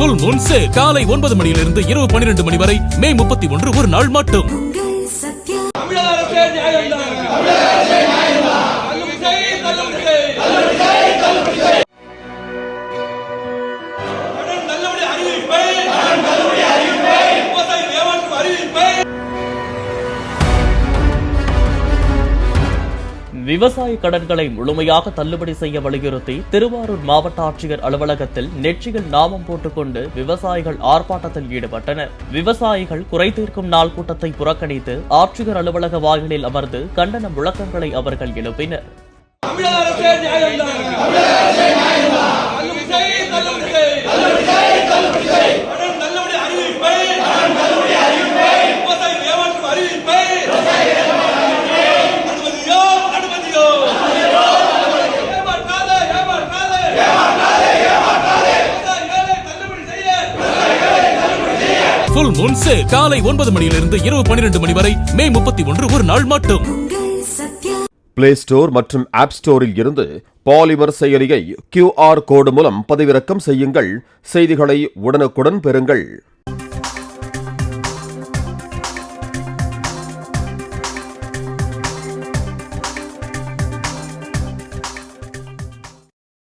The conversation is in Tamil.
ஃபுல் மூன் சேல் காலை 9 மணியிலிருந்து இரவு 12 மணி வரை மே 31 ஒரு நாள் மட்டும். விவசாய கடன்களை முழுமையாக தள்ளுபடி செய்ய வலியுறுத்தி திருவாரூர் மாவட்ட ஆட்சியர் அலுவலகத்தில் நெற்றியில் நாமம் போட்டுக்கொண்டு விவசாயிகள் ஆர்ப்பாட்டத்தில் ஈடுபட்டனர். விவசாயிகள் குறை தீர்க்கும் நாள் கூட்டத்தை புறக்கணித்து ஆட்சியர் அலுவலக வாயிலில் அமர்ந்து கண்டன முழக்கங்களை அவர்கள் எழுப்பினர். ஃபுல் மூன் சேல் காலை 9 மணியிலிருந்து இரவு 12 மணி வரை மே 31 ஒரு நாள் மட்டும். பிளே ஸ்டோர் மற்றும் ஆப் ஸ்டோரில் இருந்து பாலிமர் செயலியை QR கோடு மூலம் பதிவிறக்கம் செய்யுங்கள். செய்திகளை உடனுக்குடன் பெறுங்கள்.